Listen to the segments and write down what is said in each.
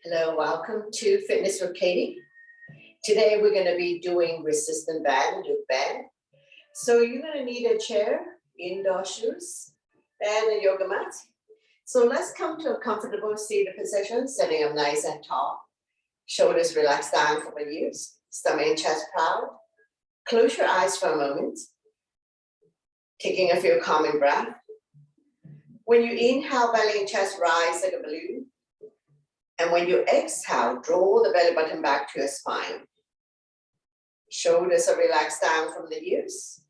Hello, welcome to Fitness with Katie. Today we're going to be doing resistant band, loop band. So you're going to need a chair, indoor shoes, and a yoga mat. So let's come to a comfortable seated position, sitting up nice and tall. Shoulders relaxed down for the ears, stomach and chest proud. Close your eyes for a moment, taking a few calming breaths. When you inhale, belly and chest rise like a balloon. And when you exhale, draw the belly button back to your spine. Shoulders are relaxed down from the ears,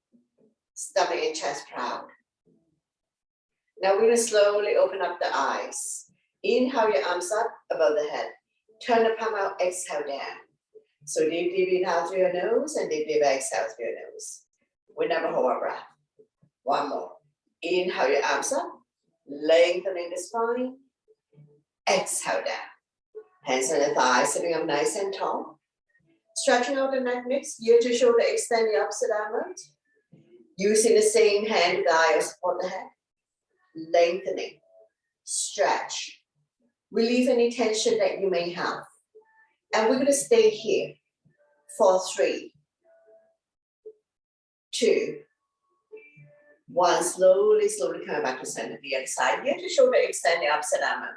stomach and chest proud. Now we're going to slowly open up the eyes. Inhale your arms up above the head. Turn the palm out, exhale down. So deep inhale through your nose and deep exhale through your nose. We never hold our breath. One more. Inhale your arms up, lengthening the spine. Exhale down. Hands on the thighs, sitting up nice and tall. Stretching out the neck mix, ear to shoulder, extend the opposite arm out. Using the same hand to guide or support the head. Lengthening, stretch. Relieve any tension that you may have. And we're going to stay here for 3, 2, 1. Slowly come back to center. The other side. Ear to shoulder, extend the opposite arm out.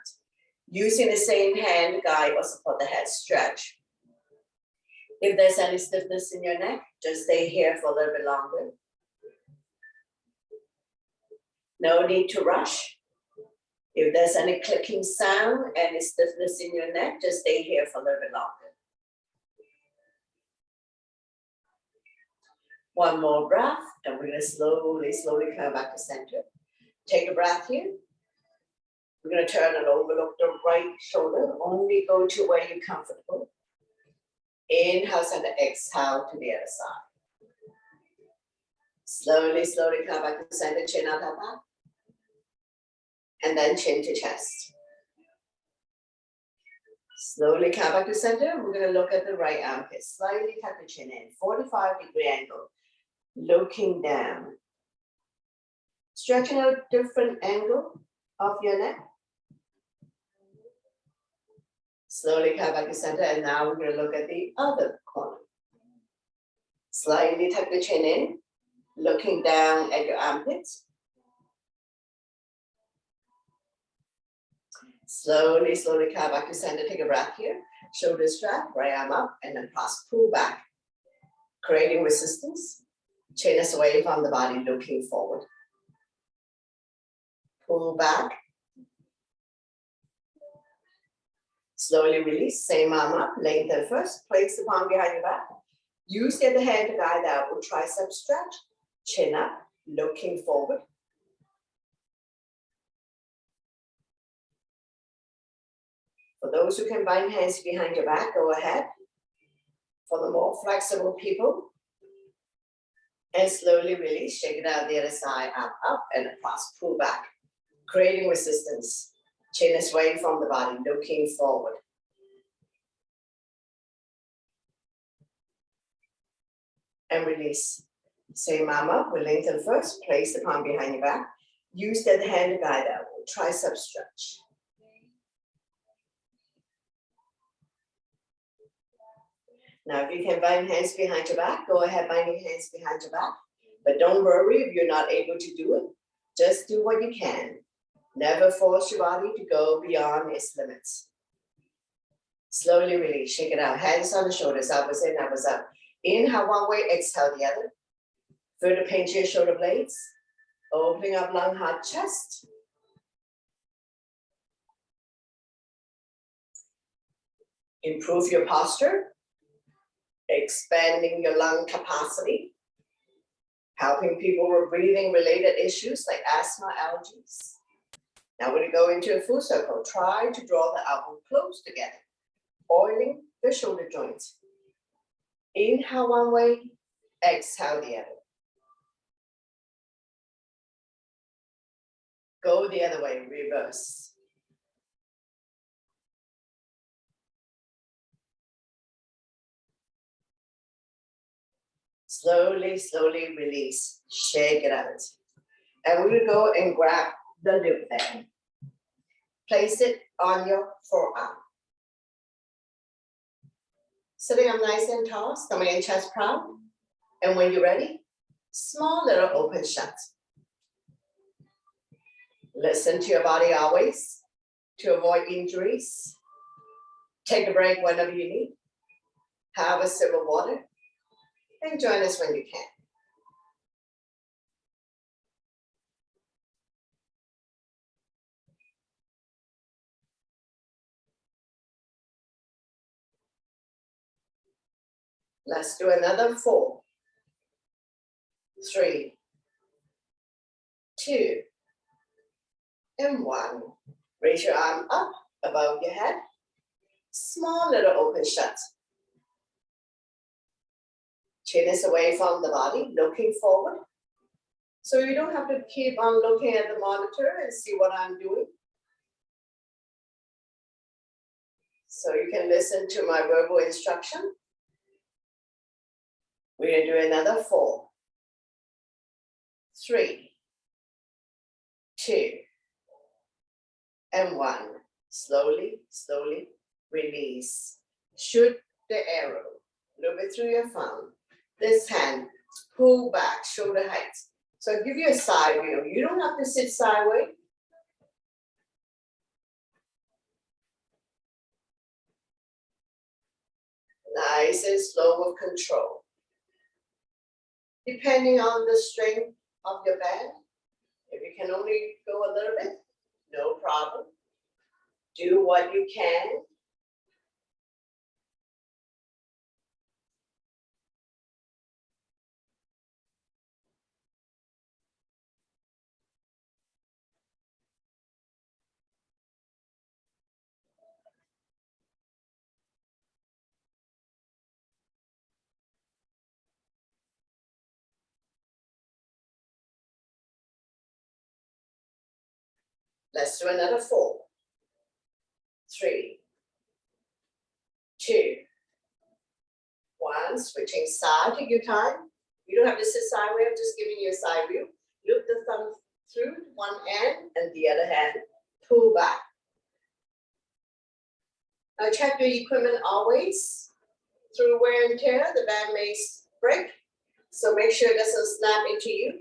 Using the same hand to guide or support the head, stretch. If there's any stiffness in your neck, just stay here for a little bit longer. No need to rush. If there's any clicking sound, any stiffness in your neck, just stay here for a little bit longer. One more breath, and we're going to slowly come back to center. Take a breath here. We're going to turn and overlook the right shoulder. Only go to where you're comfortable. Inhale, center, exhale to the other side. Slowly come back to center, chin out, back. And then chin to chest. Slowly come back to center. We're going to look at the right armpit. Slightly tuck the chin in, 45-degree angle. Looking down. Stretching out different angle of your neck. Slowly come back to center, and now we're going to look at the other corner. Slightly tuck the chin in, looking down at your armpits. Slowly come back to center. Take a breath here. Shoulders strap, right arm up, and then pull back. Creating resistance. Chin is away from the body, looking forward. Pull back. Slowly release, same arm up, lengthen first, place the palm behind your back. Use the other hand to guide out with tricep stretch, chin up, looking forward. For those who can bind hands behind your back, go ahead. For the more flexible people, and slowly release, shake it out the other side, up, and across, pull back, creating resistance. Chin is away from the body, looking forward. And release. Same arm up, we lengthen first, place the palm behind your back. Use that hand to guide out, tricep stretch. Now, if you can bind hands behind your back, go ahead, binding hands behind your back. But don't worry if you're not able to do it. Just do what you can. Never force your body to go beyond its limits. Slowly release, shake it out. Hands on the shoulders, elbows in, elbows up. Inhale one way, exhale the other. Feel the pain to your shoulder blades. Opening up lung, heart, chest. Improve your posture. Expanding your lung capacity. Helping people with breathing related issues like asthma, allergies. Now we're going to go into a full circle. Try to draw the elbow close together. Oiling the shoulder joints. Inhale one way, exhale the other. Go the other way, reverse. Slowly release. Shake it out. And we're going to go and grab the loop band. Place it on your forearm. Sitting up nice and tall, stomach and chest proud. And when you're ready, small little open shuts. Listen to your body always to avoid injuries. Take a break whenever you need. Have a sip of water and join us when you can. Let's do another 4, 3, 2, and 1. Raise your arm up above your head. Small little open shut. Chin is away from the body, looking forward. So you don't have to keep on looking at the monitor and see what I'm doing. So you can listen to my verbal instruction. We're going to do another 4, 3, 2, and 1. Slowly, slowly release. Shoot the arrow. Look it through your thumb. This hand, pull back, shoulder height. So give you a side view. You don't have to sit sideways. Nice and slow with control. Depending on the strength of your band, if you can only go a little bit, no problem. Do what you can. Let's do another 4, 3, 2, 1. Switching side, take your time. You don't have to sit sideways, I'm just giving you a side view. Loop the thumb through one end and the other hand, pull back. Now check your equipment always. Through wear and tear, the band may break. So make sure it doesn't snap into you.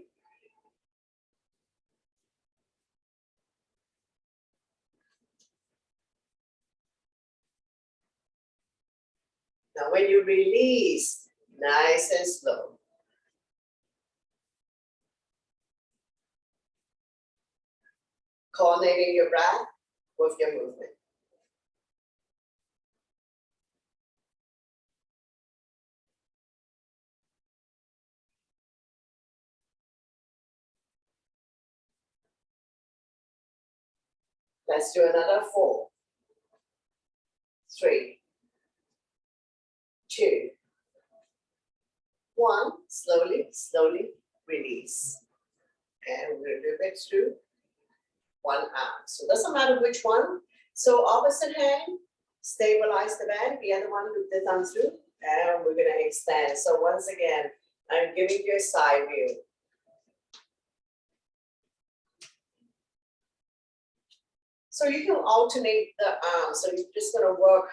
Now when you release, nice and slow. Coordinating your breath with your movement. Let's do another 4, 3, 2, 1. Slowly, slowly release. And we'll do it through one arm. So it doesn't matter which one. So opposite hand, stabilize the band. The other one, loop the thumb through. And we're going to extend. So once again, I'm giving you a side view. So you can alternate the arms. So you're just going to work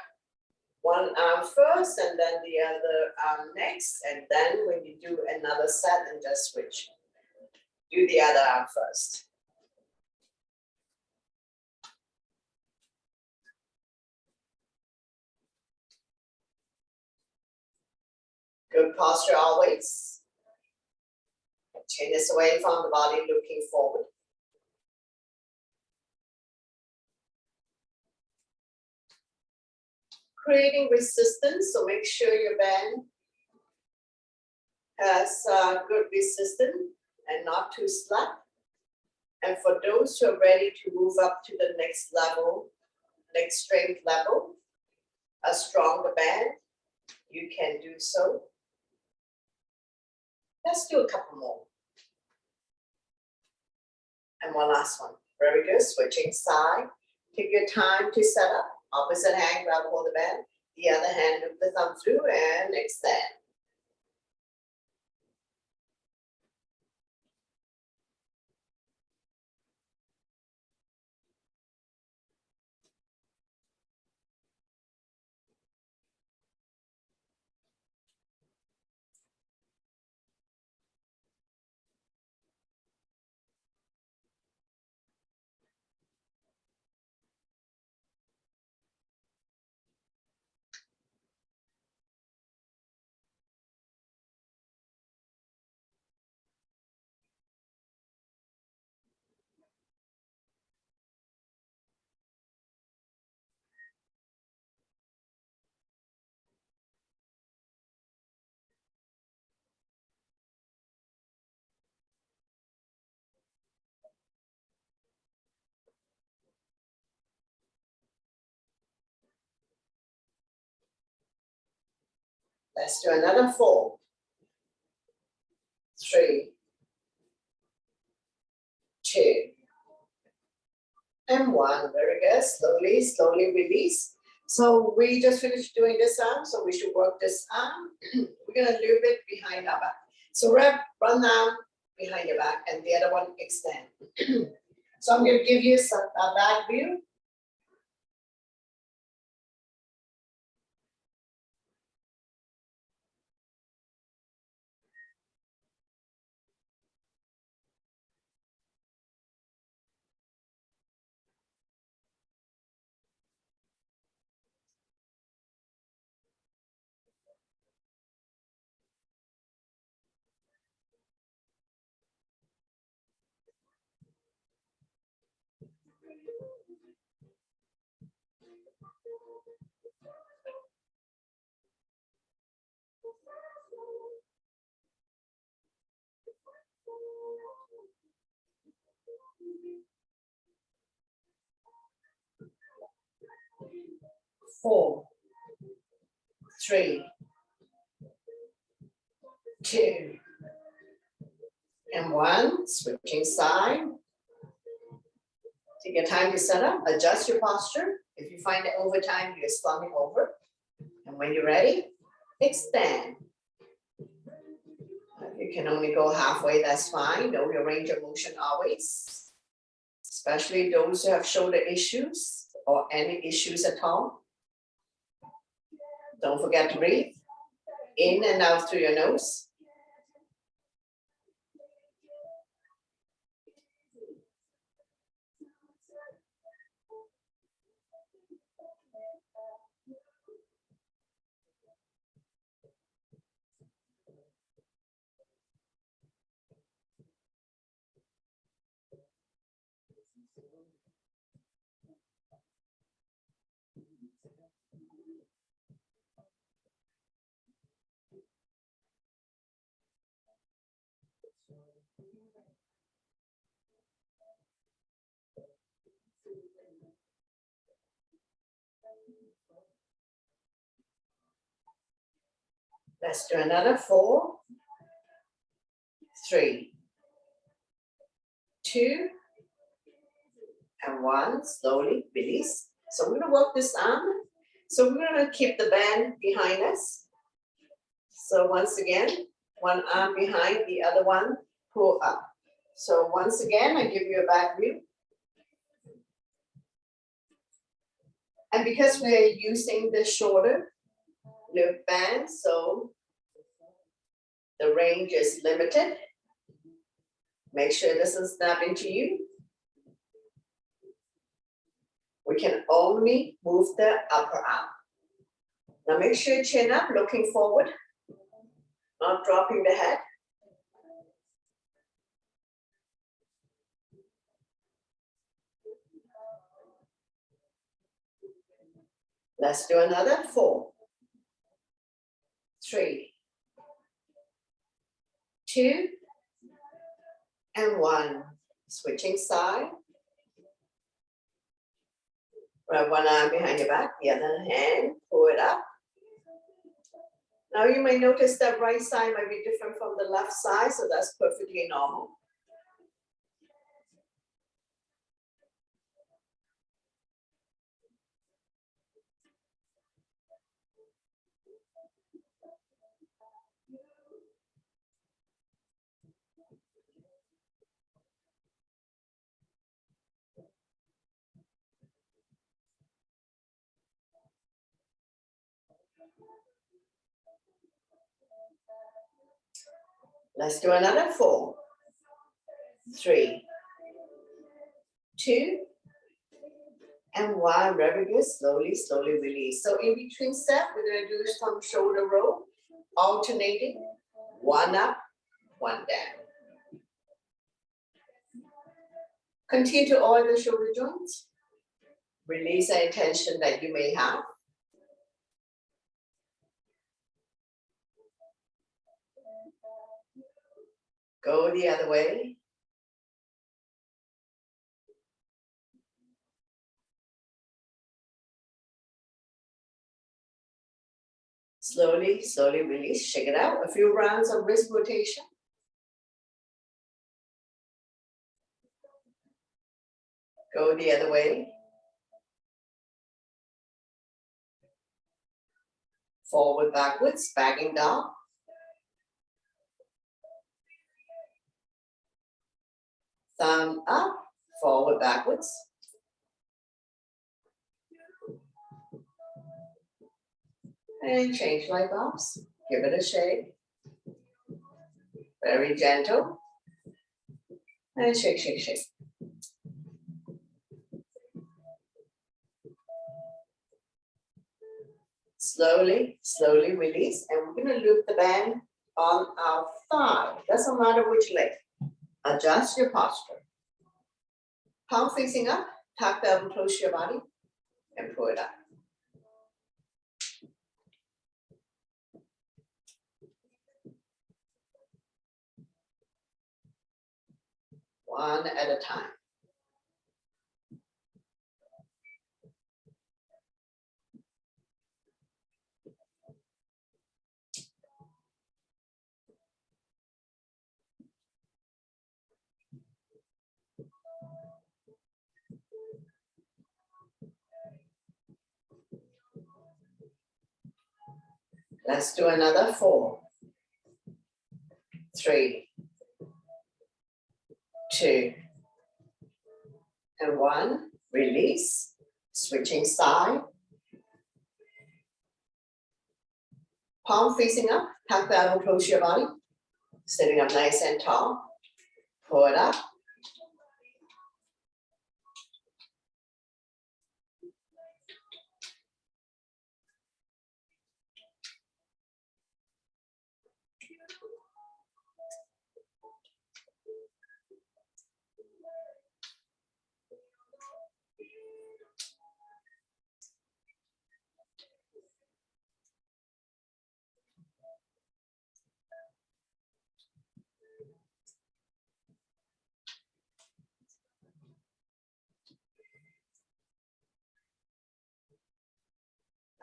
one arm first and then the other arm next. And then when you do another set, and just switch. Do the other arm first. Good posture always. Chin is away from the body, looking forward. Creating resistance, so make sure your band has good resistance and not too slack. And for those who are ready to move up to the next level, next strength level, a stronger band, you can do so. Let's do a couple more. And one last one. Very good. Switching side. Take your time to set up. Opposite hand, grab hold of the band. The other hand, loop the thumb through and extend. Let's do another 4, 3, 2, and 1. Very good. Slowly, slowly release. So we just finished doing this arm, so we should work this arm. We're gonna do a bit behind our back. So run down behind your back, and the other one extend. So I'm gonna give you a back view. Four, 3, 2, and 1. Switching side. Take your time to set up, adjust your posture. If you find that over time you're slumping over, and when you're ready, extend. If you can only go halfway, that's fine. Know your range of motion always, especially those who have shoulder issues or any issues at all. Don't forget to breathe in and out through your nose. Let's do another 4, 3, 2, and 1. Slowly release. So we're gonna work this arm. So we're gonna keep the band behind us. So once again, one arm behind, the other one pull up. So once again, I give you a back view. And because we're using the shoulder loop band, so the range is limited. Make sure it doesn't snap into you. We can only move the upper arm. Now make sure you chin up, looking forward, not dropping the head. Let's do another 4, 3, 2, and 1. Switching side. Right, one arm behind your back, the other hand, pull it up. Now you may notice that right side might be different from the left side, so that's perfectly normal. Let's do another 4, 3, 2, and 1. Very good. Slowly, slowly release. So in between step, we're going to do some shoulder roll, alternating, one up, one down. Continue to oil the shoulder joints. Release any tension that you may have. Go the other way. Slowly, slowly release, shake it out. A few rounds of wrist rotation. Go the other way. Forward, backwards, backing down. Thumb up, forward, backwards. And change light bulbs. Give it a shake. Very gentle. And shake, shake, shake. Slowly, slowly release. And we're going to loop the band on our thigh. Doesn't matter which leg. Adjust your posture. Palm facing up. Tuck the elbow close to your body. And pull it up. One at a time. Let's do another 4, 3, 2, and 1. Release. Switching side. Palm facing up. Tuck the elbow close to your body. Sitting up nice and tall. Pull it up.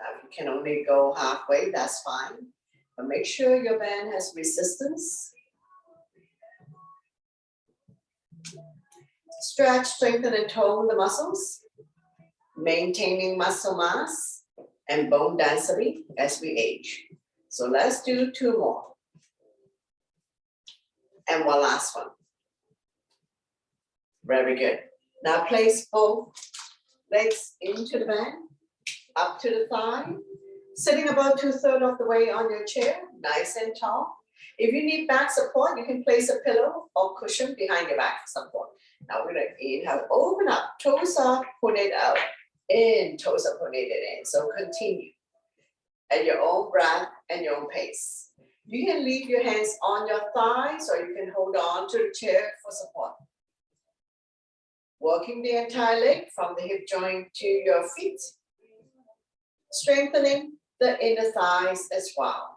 If you can only go halfway, that's fine. But make sure your band has resistance. Stretch, strengthen, and tone the muscles. Maintaining muscle mass and bone density as we age. So let's do 2 more. And one last one. Very good. Now place both legs into the band. Up to the thigh, sitting about 2/3 of the way on your chair, nice and tall. If you need back support, you can place a pillow or cushion behind your back support. Now we're gonna inhale, open up, toes up, pull it out, in, toes up, pull it in. So continue at your own breath and your own pace. You can leave your hands on your thighs or you can hold on to the chair for support. Working the entire leg from the hip joint to your feet. Strengthening the inner thighs as well.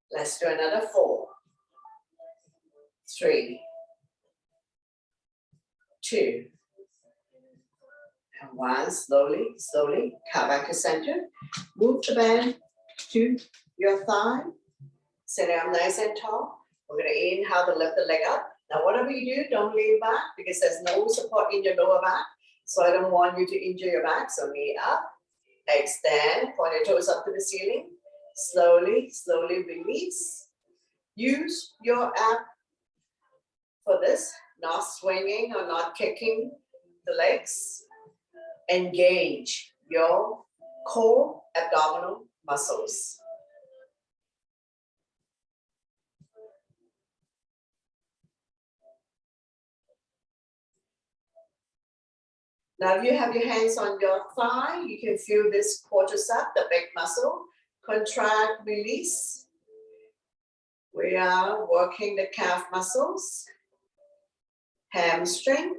Let's do another 4, 3, 2, and 1. Slowly, slowly, come back to center. Move the band to your thigh. Sitting up nice and tall. We're gonna inhale to lift the leg up. Now, whatever you do, don't lean back because there's no support in your lower back. So I don't want you to injure your back. So knee up, extend, point your toes up to the ceiling. Slowly, slowly release. Use your app for this, not swinging or not kicking the legs. Engage your core abdominal muscles. Now, if you have your hands on your thigh, you can feel this quadricep, the big muscle, contract, release. We are working the calf muscles, hamstring,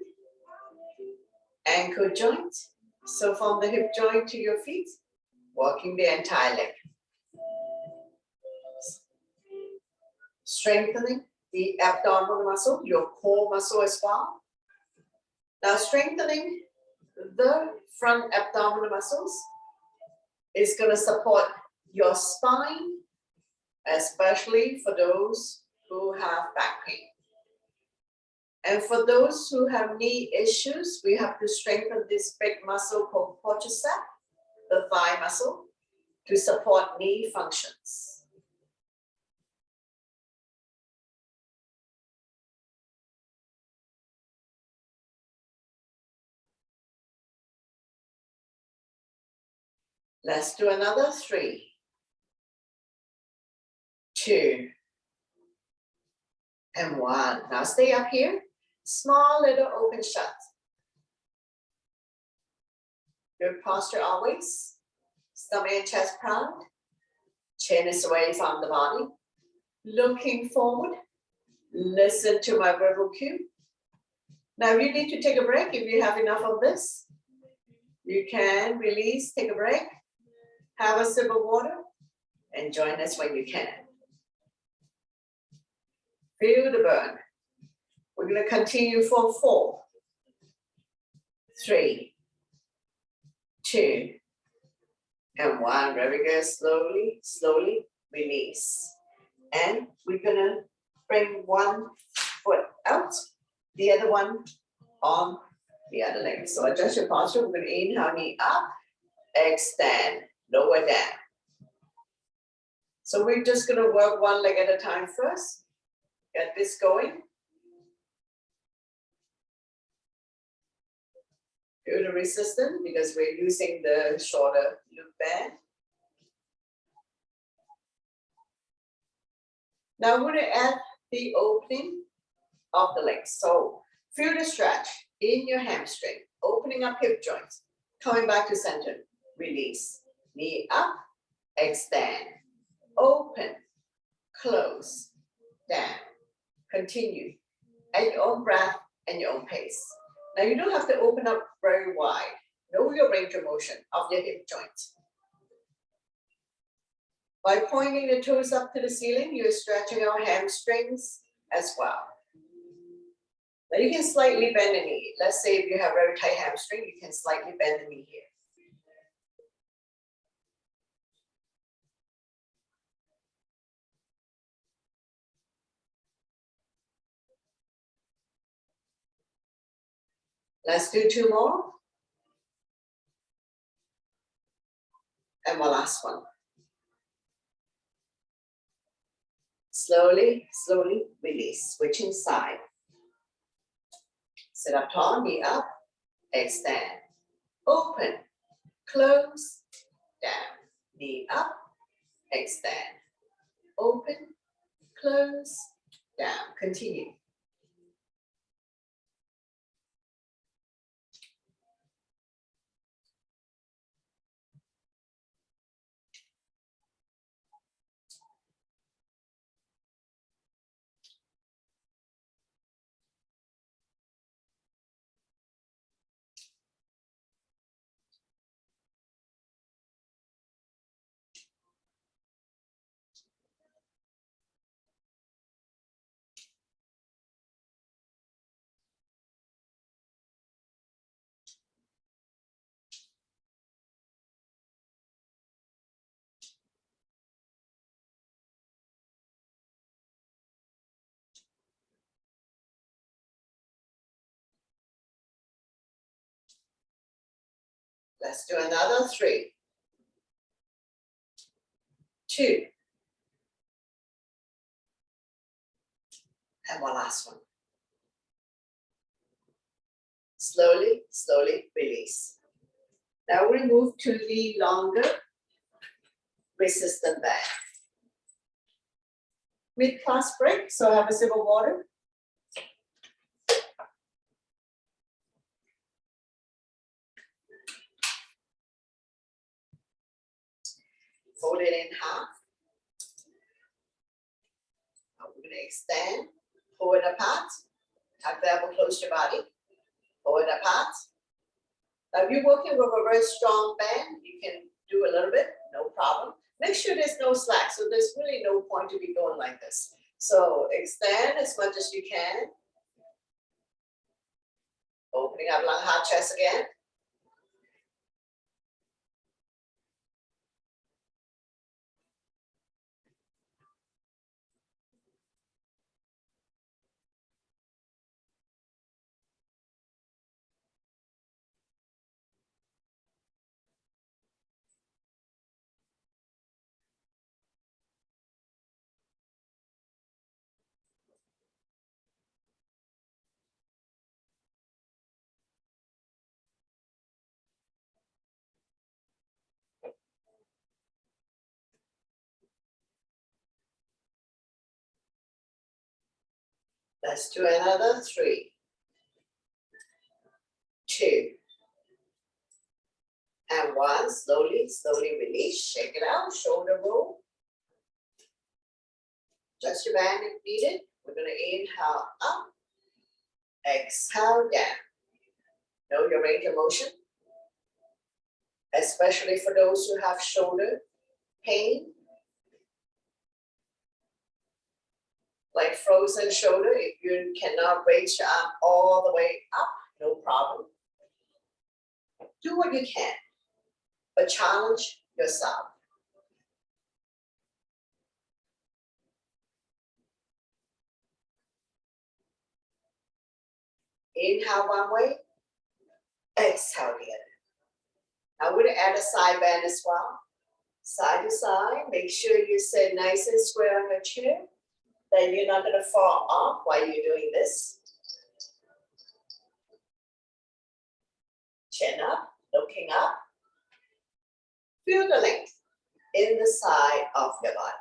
ankle joint. So from the hip joint to your feet, working the entire leg. Strengthening the abdominal muscle, your core muscle as well. Now, strengthening the front abdominal muscles is going to support your spine, especially for those who have back pain. And for those who have knee issues, we have to strengthen this big muscle called quadricep, the thigh muscle, to support knee functions. Let's do another 3, 2, and 1. Now stay up here. Small little open shut. Good posture always. Stomach and chest proud. Chin is away from the body. Looking forward. Listen to my verbal cue. Now you need to take a break if you have enough of this. You can release, take a break, have a sip of water, and join us when you can. Feel the burn. We're going to continue for 4, 3, 2, and 1. Very good. Slowly, slowly release. And we're going to bring one foot out, the other one on the other leg. So adjust your posture. We're going to inhale, knee up, extend, lower down. So we're just going to work one leg at a time first. Get this going. Feel the resistance because we're using the shorter loop band. Now I'm going to add the opening of the legs. So feel the stretch in your hamstring, opening up hip joints, coming back to center, release, knee up, extend, open, close, down, continue at your own breath and your own pace. Now you don't have to open up very wide. Know your range of motion of your hip joints. By pointing the toes up to the ceiling, you're stretching our hamstrings as well. Now you can slightly bend the knee. Let's say if you have very tight hamstring, you can slightly bend the knee here. Let's do 2 more. And one last one. Slowly, slowly release, switching side. Sit up tall, knee up, extend, open, close, down, knee up, extend, open, close, down, continue. Let's do another 3, 2, And one last one. Slowly, slowly release. Now we move to the longer resistant band. Mid-class break, so have a sip of water. Fold it in half. Now we're going to extend, pull it apart, tuck the elbow close to your body, pull it apart. Now if you're working with a very strong band, you can do a little bit, no problem. Make sure there's no slack, so there's really no point to be going like this. So extend as much as you can. Opening up lung, heart, chest again. Let's do another 3, 2, and 1. Slowly, slowly release. Shake it out. Shoulder roll. Adjust your band if needed. We're going to inhale up. Exhale down. Know your range of motion, especially for those who have shoulder pain, like frozen shoulder. If you cannot raise your arm all the way up, no problem. Do what you can, but challenge yourself. Inhale one way, exhale the other. Now we're going to add a side bend as well. Side to side, make sure you sit nice and square on your chair. Then you're not going to fall off while you're doing this. Chin up, looking up. Feel the length in the side of your body.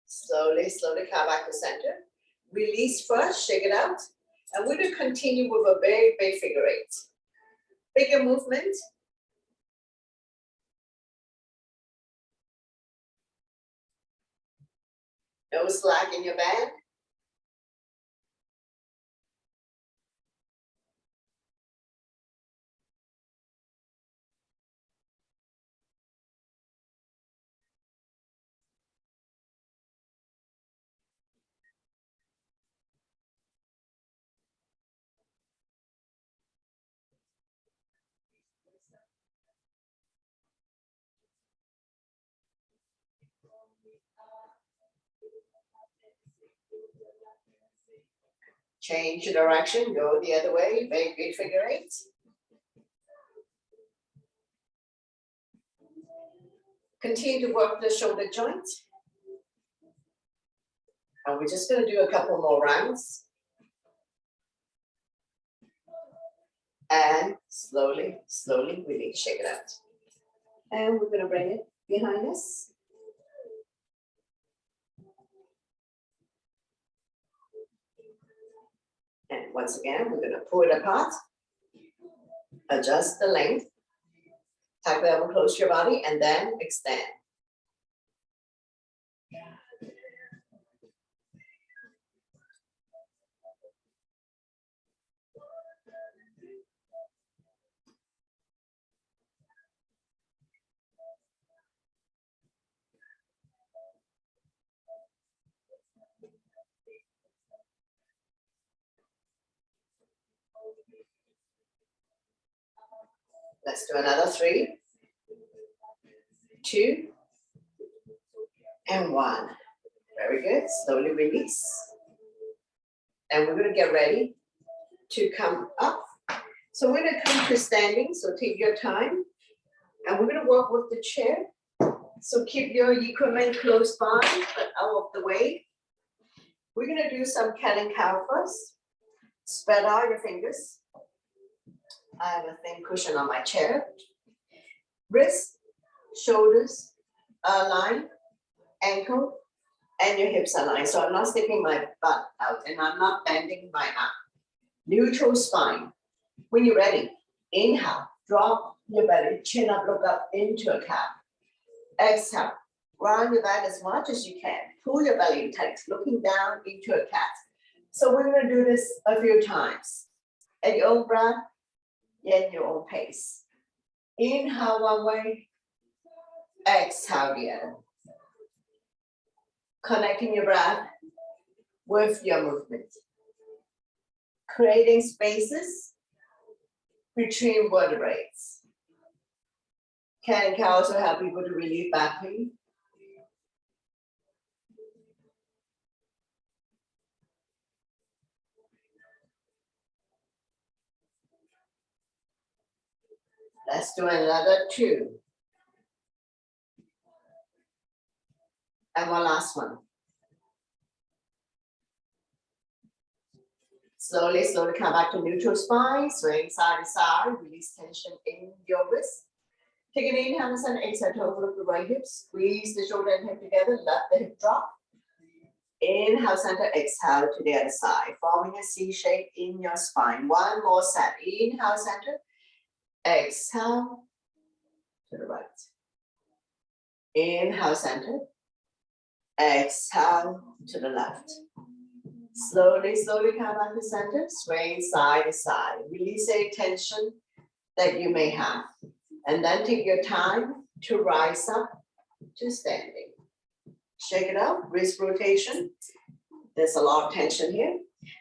Slowly, slowly come back to center. Release first, shake it out. And we're going to continue with a very big figure 8. Bigger movement. No slack in your band. Change the direction, go the other way, very big figure 8. Continue to work the shoulder joint. And we're just going to do a couple more rounds. And slowly, slowly release, shake it out. And we're going to bring it behind us. And once again, we're going to pull it apart, adjust the length, tuck the elbow close to your body, and then extend. Let's do another 3, 2, and 1. Very good. Slowly release. And we're going to get ready to come up. So we're going to come to standing. So take your time. And we're going to work with the chair. So keep your equipment close by, but out of the way. We're going to do some cat and cow first. Spread out your fingers. I have a thin cushion on my chair. Wrists, shoulders are aligned, ankle, and your hips are aligned. So I'm not sticking my butt out and I'm not bending my arm. Neutral spine. When you're ready, inhale, drop your belly, chin up, look up into a cat. Exhale, round your back as much as you can. Pull your belly tight, looking down into a cat. So we're going to do this a few times. At your own breath, at your own pace. Inhale one way, exhale the other. Connecting your breath with your movement. Creating spaces between vertebrae. Cat and cow also help people to relieve back pain. Let's do another 2. And one last one. Slowly, slowly come back to neutral spine, swaying side to side, release tension in your wrist. Take an inhale and exhale to overlook the right hip, squeeze the shoulder and hip together, let the hip drop. Inhale, center, exhale to the other side, forming a C shape in your spine. One more set. Inhale, center, exhale to the right. Inhale, center, exhale to the left. Slowly, slowly come back to center, swaying side to side. Release any tension that you may have. And then take your time to rise up to standing. Shake it out, wrist rotation. There's a lot of tension here.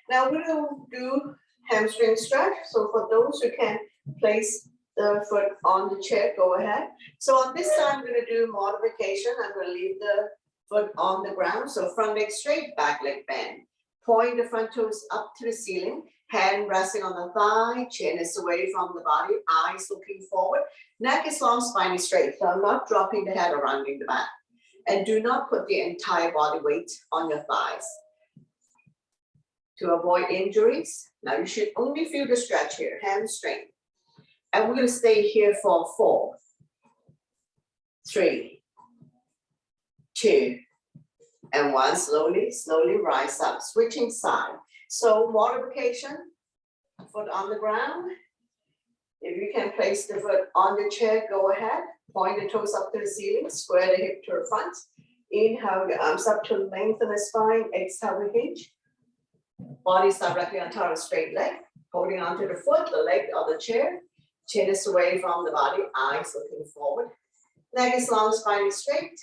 Now we're going to do hamstring stretch. So for those who can place the foot on the chair, go ahead. So on this side, I'm going to do modification. I'm going to leave the foot on the ground. So front leg straight, back leg bend. Point the front toes up to the ceiling. Hand resting on the thigh, chin is away from the body, eyes looking forward. Neck is long, spine is straight. So I'm not dropping the head or rounding the back. And do not put the entire body weight on your thighs. To avoid injuries, now you should only feel the stretch here, hamstring. And we're going to stay here for 4, 3, 2, and 1. Slowly, slowly rise up, switching side. So modification, foot on the ground. If you can place the foot on the chair, go ahead. Point the toes up to the ceiling, square the hip to the front. Inhale, your arms up to lengthen the spine. Exhale, we hinge. Body's directly on top of straight leg. Holding onto the foot, the leg of the chair. Chin is away from the body, eyes looking forward. Neck is long, spine is straight.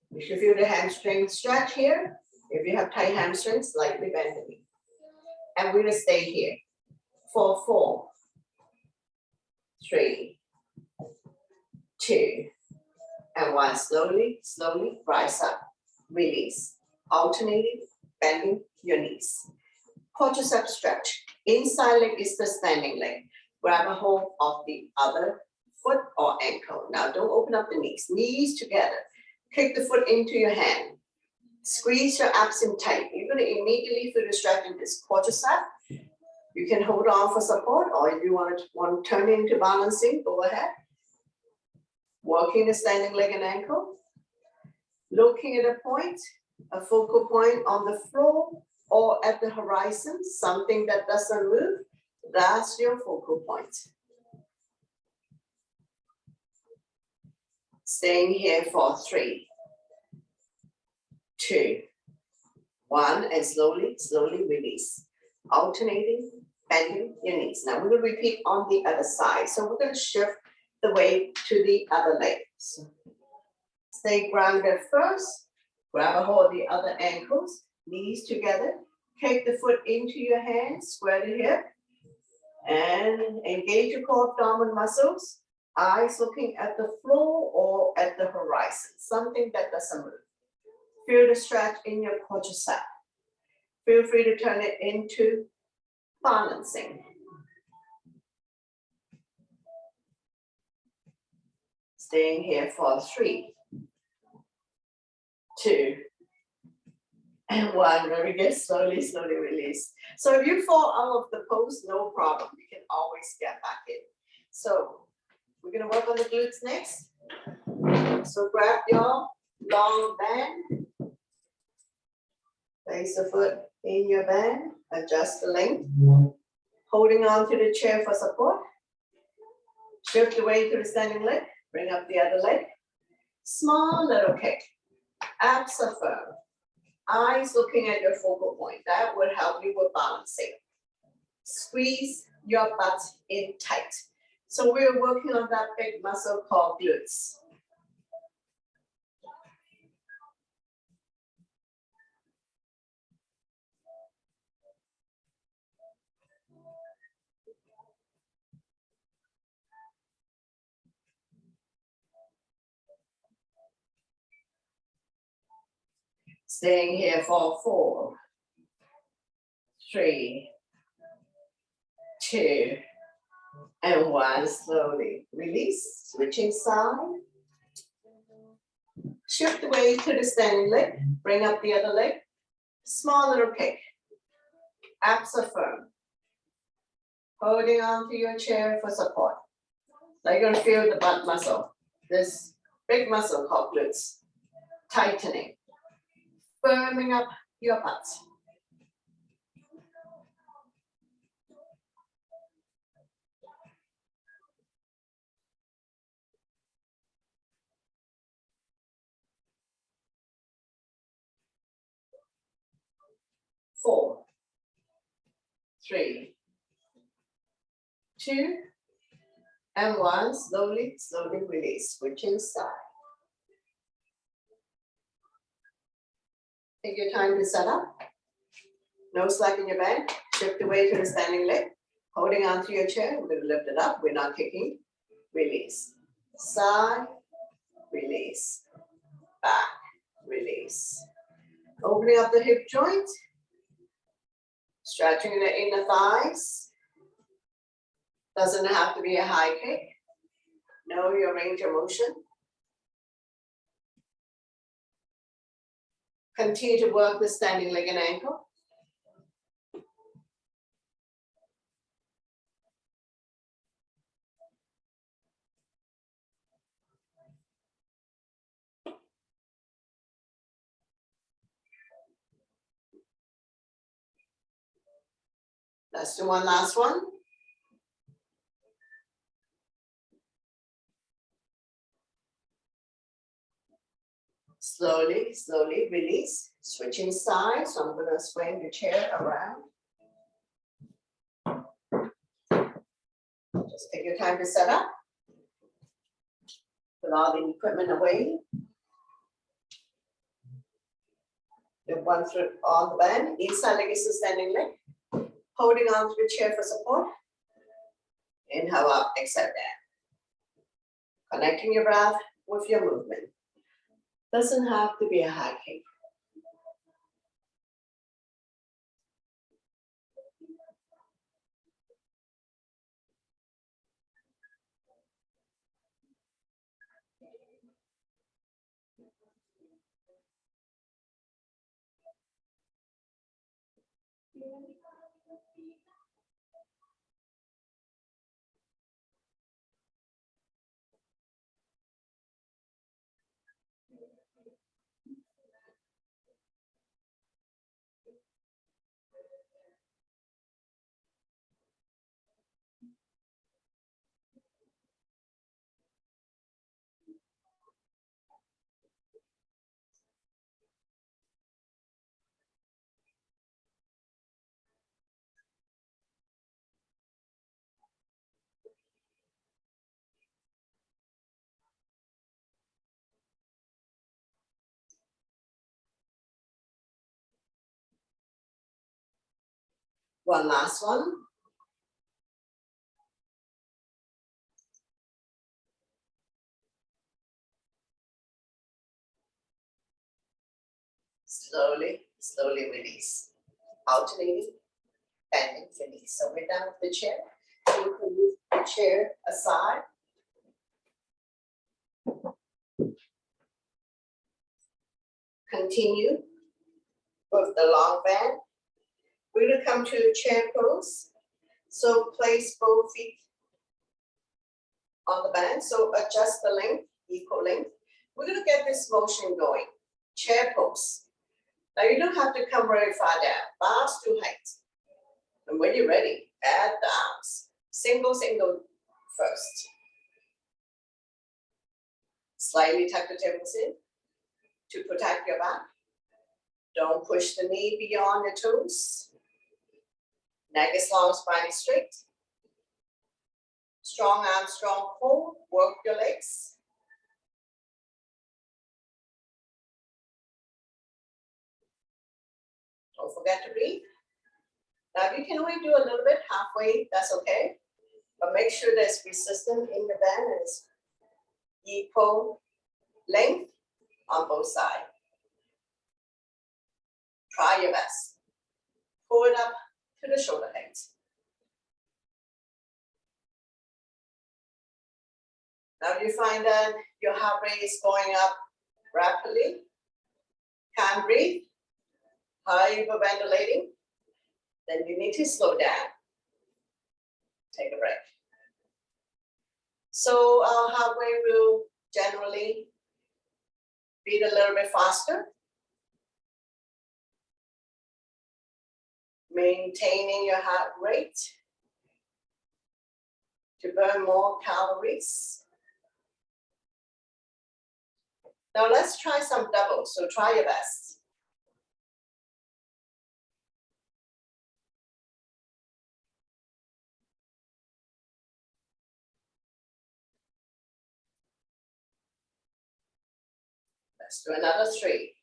You should feel the hamstring stretch here. If you have tight hamstrings, slightly bend the knee. And we're going to stay here for 4, 3, 2, and 1. Slowly, slowly rise up, release, alternating, bending your knees. Tricep stretch. Inside leg is the standing leg. Grab a hold of the other foot or ankle. Now don't open up the knees. Knees together. Kick the foot into your hand. Squeeze your abs in tight. You're going to immediately feel the stretch in this quadricep. You can hold on for support, or if you want to turn into balancing, go ahead. Working the standing leg and ankle. Looking at a point, a focal point on the floor or at the horizon, something that doesn't move, that's your focal point. Staying here for 3, 2, 1, and slowly, slowly release. Alternating, bending your knees. Now we're going to repeat on the other side. So we're going to shift the weight to the other leg. So stay grounded first. Grab a hold of the other ankles, knees together. Take the foot into your hands, square the hip. And engage your core abdomen muscles. Eyes looking at the floor or at the horizon, something that doesn't move. Feel the stretch in your quadricep. Feel free to turn it into balancing. Staying here for 3, 2, and 1. Very good. Slowly, slowly release. So if you fall out of the pose, no problem. You can always get back in. So we're going to work on the glutes next. So grab your long band. Place the foot in your band. Adjust the length. Holding on to the chair for support. Shift the weight to the standing leg. Bring up the other leg. Small little kick. Abs are firm. Eyes looking at your focal point. That will help you with balancing. Squeeze your butt in tight. So we're working on that big muscle called glutes. Staying here for 4, 3, 2, and 1. Slowly release, switching side. Shift the weight to the standing leg. Bring up the other leg. Small little kick. Abs are firm. Holding on to your chair for support. Now you're going to feel the butt muscle. This big muscle called glutes. Tightening. Firming up your butt. Four, 3, 2, and 1. Slowly, slowly release. Switching side. Take your time to set up. No slack in your back. Shift the weight to the standing leg. Holding onto your chair. We're going to lift it up. We're not kicking. Release. Side. Release. Back. Release. Opening up the hip joint. Stretching the inner thighs. Doesn't have to be a high kick. Know your range of motion. Continue to work the standing leg and ankle. Let's do one last one. Slowly, slowly release. Switching sides. So I'm going to swing the chair around. Just take your time to set up. Put all the equipment away. Do one foot on the band. Inside leg is the standing leg. Holding on to the chair for support. Inhale up, exhale down. Connecting your breath with your movement. Doesn't have to be a high kick. One last one. Slowly, slowly release. Alternating, bending, release. So we're done with the chair. So you can move the chair aside. Continue with the long band. We're going to come to chair pose. So place both feet on the band. So adjust the length, equal length. We're going to get this motion going. Chair pose. Now you don't have to come very far down. Bows to height. And when you're ready, add the arms. Single, single first. Slightly tuck the tables in to protect your back. Don't push the knee beyond the toes. Neck is long, spine is straight. Strong arm, strong core. Work your legs. Don't forget to breathe. Now you can only do a little bit, halfway, that's okay. But make sure there's resistance in the band and it's equal length on both sides. Try your best. Pull it up to the shoulder height. Now you find that your heart rate is going up rapidly. Can't breathe. Hyperventilating. Then you need to slow down. Take a break. So our heart rate will generally beat a little bit faster. Maintaining your heart rate to burn more calories. Now let's try some doubles. So try your best. Let's do another 3,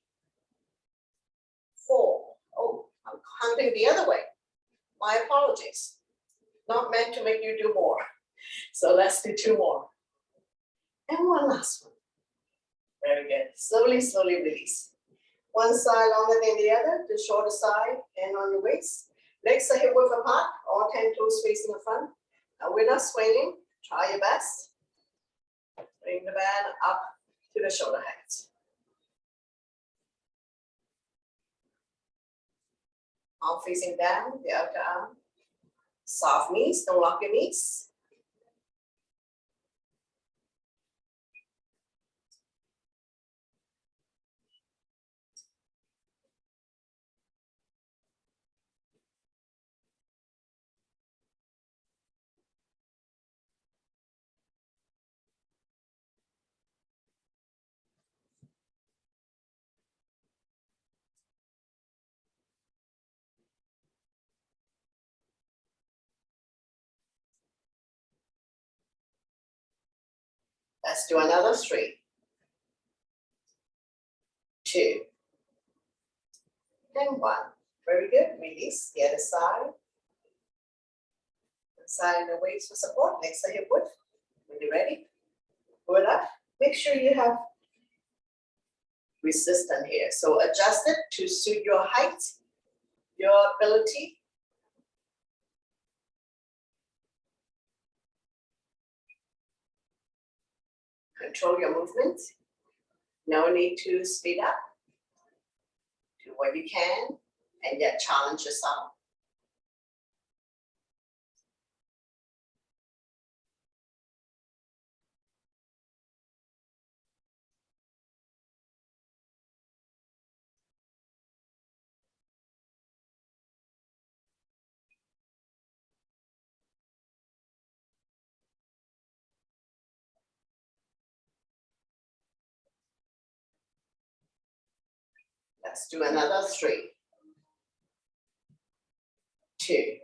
4. Oh, I'm counting the other way. My apologies. Not meant to make you do more. So let's do 2 more. And one last one. Very good. Slowly, slowly release. One side longer than the other, the shorter side, and on your waist. Legs are hip width apart, all 10 toes facing the front. Now we're not swinging. Try your best. Bring the band up to the shoulder height. Arm facing down, the outer arm. Soft knees, don't lock your knees. Let's do another 3, 2, and 1. Very good. Release the other side. Side the waist for support. Next to hip width. When you're ready, pull it up. Make sure you have resistance here. So adjust it to suit your height, your ability. Control your movement. No need to speed up. Do what you can and yet challenge yourself. Let's do another 3, 2,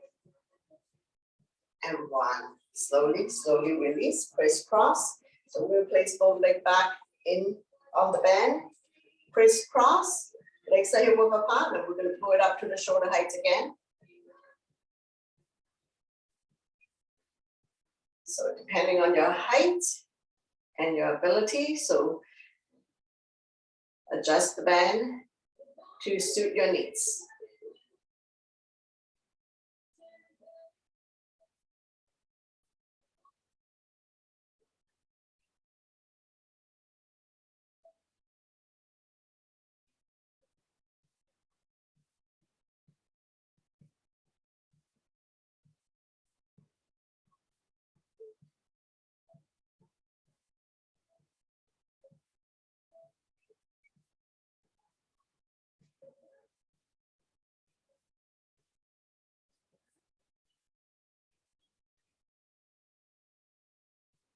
and 1. Slowly, slowly release, crisscross. So we'll place both legs back in on the band. Crisscross, legs are hip width apart, and we're going to pull it up to the shoulder height again. So depending on your height and your ability, so adjust the band to suit your needs.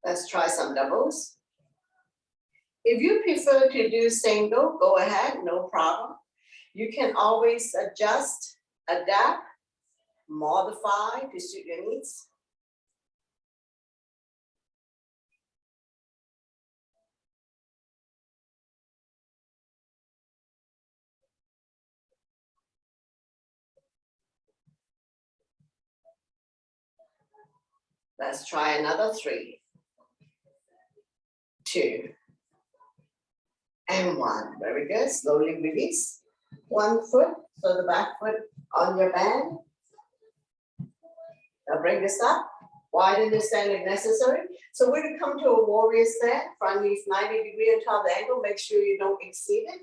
Let's try some doubles. If you prefer to do single, go ahead, no problem. You can always adjust, adapt, modify to suit your needs. Let's try another 3, 2, and 1. Very good. Slowly release. 1 foot, so the back foot on your band. Now bring this up. Widen the stand if necessary. So we're going to come to a warrior stand. Front knees 90 degrees on top of the ankle. Make sure you don't exceed it.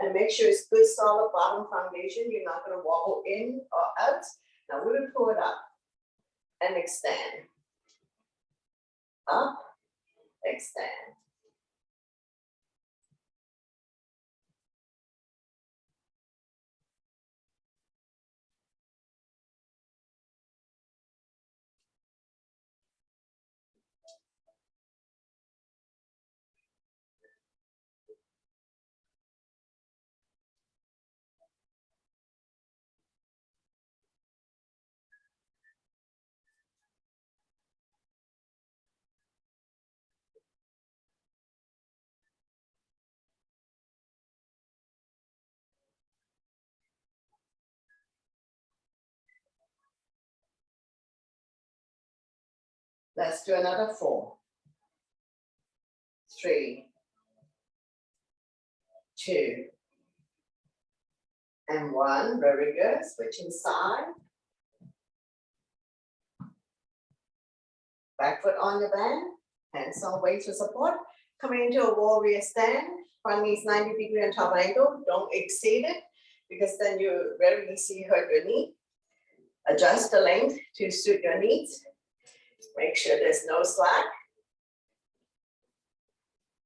And make sure it's good, solid bottom foundation. You're not going to wobble in or out. Now we're going to pull it up and extend. Up, extend. Let's do another 4, 3, 2, and 1. Very good. Switching side. Back foot on your band. Hands on waist for support. Coming into a warrior stand. Front knees 90 degrees on top of ankle. Don't exceed it because then you very easily hurt your knee. Adjust the length to suit your needs. Make sure there's no slack.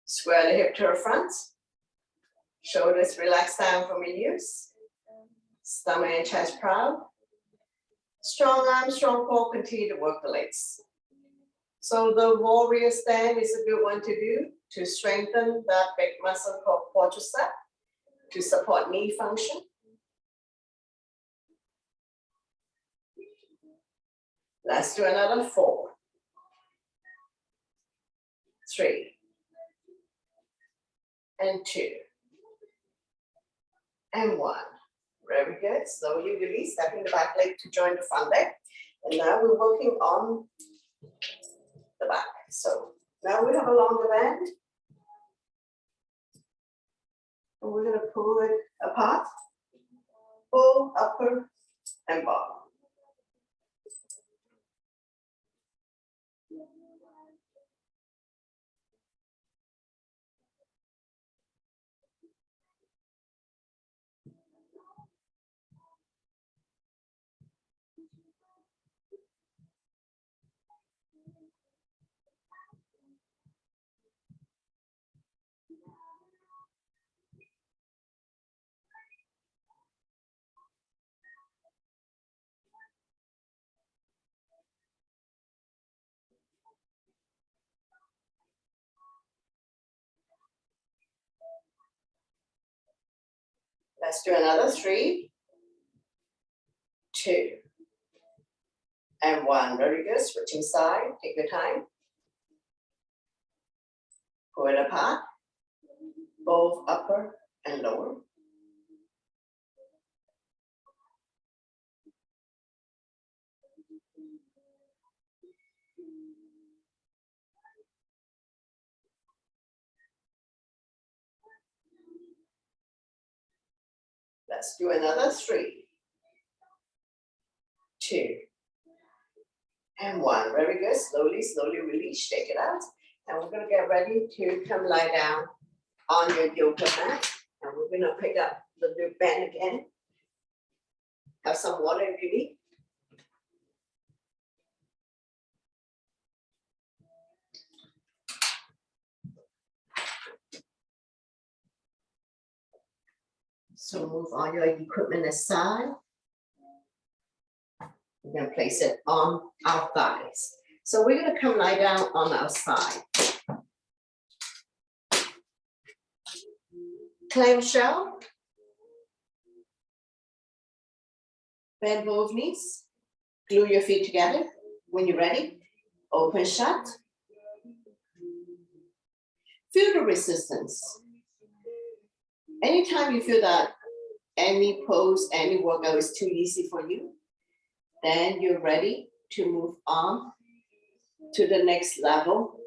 Square the hip to the front. Shoulders relaxed down from your use. Stomach and chest proud. Strong arms, strong core, continue to work the legs. So the warrior stand is a good one to do to strengthen that big muscle called quadricep to support knee function. Let's do another 4, 3, and 2, and 1. Very good. Slowly release, stepping the back leg to join the front leg. And now we're working on the back. So now we have a longer band. And we're going to pull it apart. Pull, upper, and bottom. Let's do another 3, 2, and 1. Very good. Switching side. Take your time. Pull it apart. Both upper and lower. Let's do another 3, 2, and 1. Very good. Slowly, slowly release, shake it out. And we're going to get ready to come lie down on your yoga mat. And we're going to pick up the loop band again. Have some water if you need. So move all your equipment aside. We're going to place it on our thighs. So we're going to come lie down on our side. Clamshell. Bend both knees. Glue your feet together. When you're ready, open, shut. Feel the resistance. Anytime you feel that any pose, any workout is too easy for you, then you're ready to move on to the next level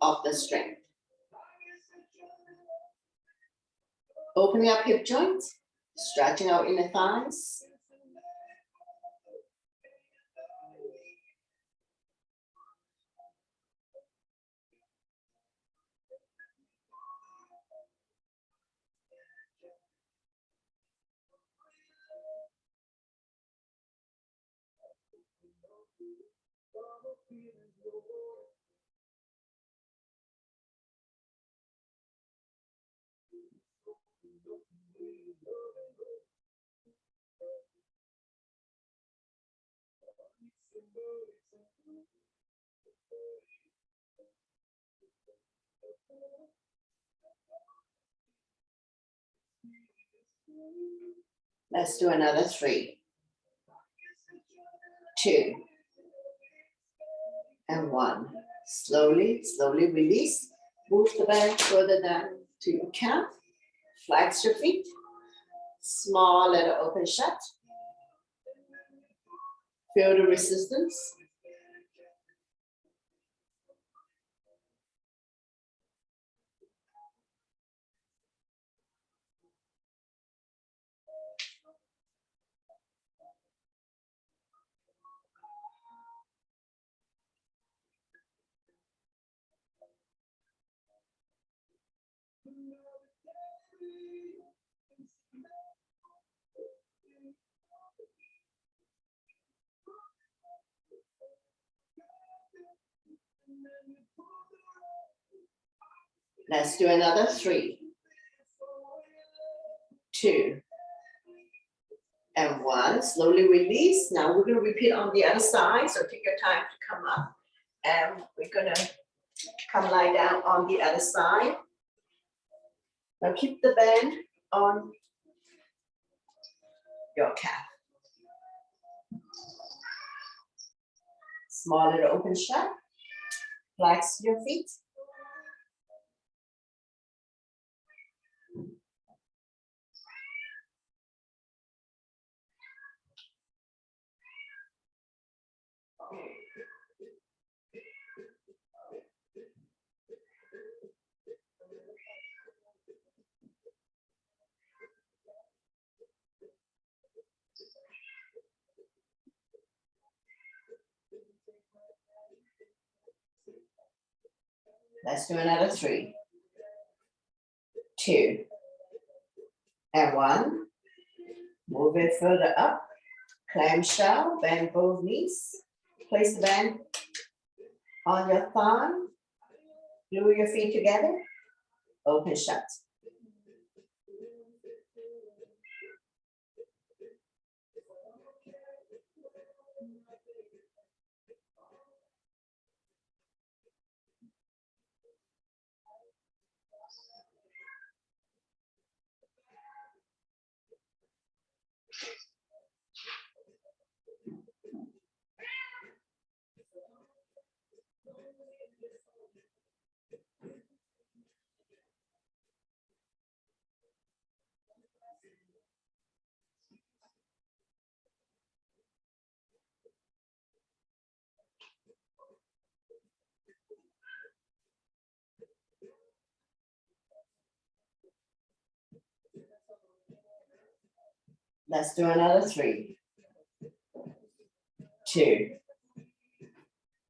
of the strength. Opening up hip joints, stretching out inner thighs. Let's do another 3, 2, and 1. Slowly, slowly release. Move the band further down to your calf. Flex your feet. Small little open shut. Feel the resistance. Let's do another 3, 2, and 1. Slowly release. Now we're going to repeat on the other side. So take your time to come up. And we're going to come lie down on the other side. Now keep the band on your calf. Small little open shut. Flex your feet. Let's do another 3, 2, and 1. Move it further up. Clamshell, bend both knees. Place the band on your thigh. Glue your feet together. Open, shut. Let's do another 3, 2,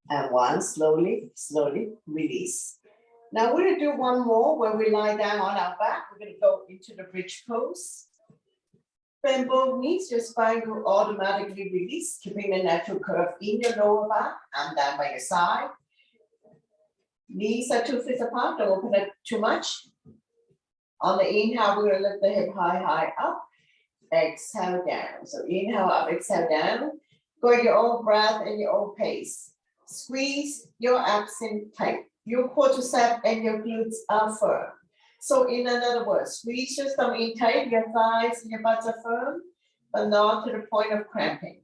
and 1. Slowly, slowly release. Now we're gonna do one more where we lie down on our back. We're gonna go into the bridge pose. Bend both knees, your spine will automatically release, keeping the natural curve in your lower back and down by your side. Knees are 2 feet apart, don't open it too much. On the inhale, we're gonna lift the hip high, high up. Exhale down. So inhale up, exhale down. Go at your own breath and your own pace. Squeeze your abs in tight. Your quadricep and your glutes are firm. So in other words, squeeze your stomach in tight, your thighs and your butts are firm, but not to the point of cramping.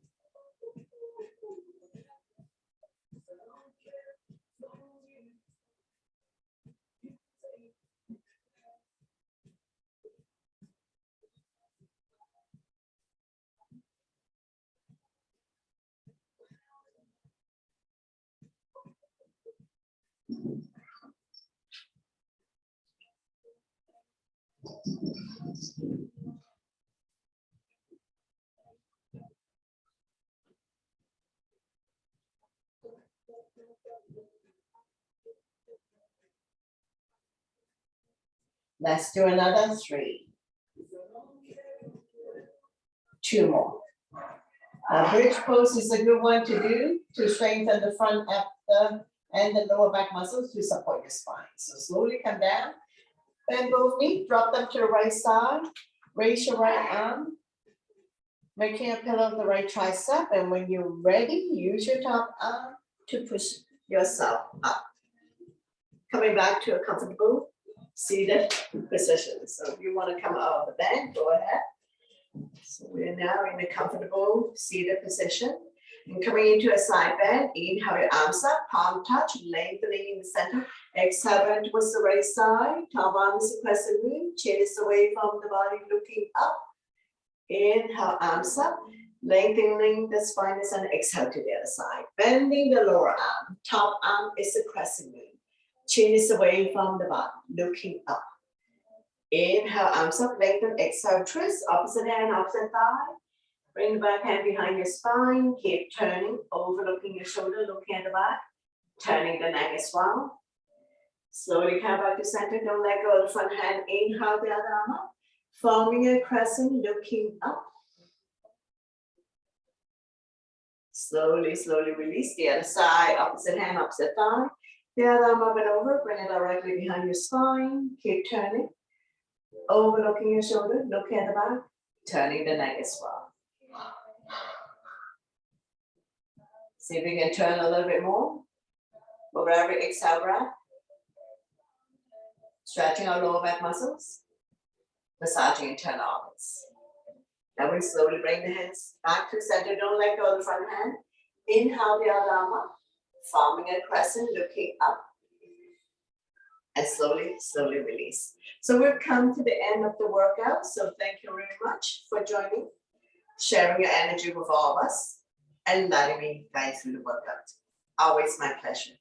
Let's do another 3. 2 more. Bridge pose is a good one to do to strengthen the front abdomen and the lower back muscles to support your spine. So slowly come down, bend both knees, drop them to the right side, raise your right arm, making a pillow of the right tricep, and when you're ready, use your top arm to push yourself up. Coming back to a comfortable seated position. So if you want to come out of the bed, go ahead. So we're now in a comfortable seated position. And coming into a side bend, inhale your arms up, palm touch, lengthening in the center. Exhale, bend towards the right side. Top arm is a crescent moon, chin is away from the body, looking up. Inhale, arms up, lengthening the spine and exhale to the other side. Bending the lower arm, top arm is a crescent moon. Chin is away from the body, looking up. Inhale, arms up, lengthen, exhale, twist, opposite hand, opposite thigh. Bring the back hand behind your spine, keep turning, overlooking your shoulder, looking at the back, turning the neck as well. Slowly come back to center, don't let go of the front hand, inhale the other arm up, forming a crescent, looking up. Slowly, slowly release the other side, opposite hand, opposite thigh. The other arm up and over, bring it directly behind your spine, keep turning. Overlooking your shoulder, looking at the back, turning the neck as well. See if we can turn a little bit more. Over every exhale breath. Stretching our lower back muscles. Massaging internal organs. Now we slowly bring the hands back to center. Don't let go of the front hand. Inhale the other arm up, forming a crescent, looking up. And slowly, slowly release. So we've come to the end of the workout. So thank you very much for joining, sharing your energy with all of us, and letting me guide through the workout. Always my pleasure.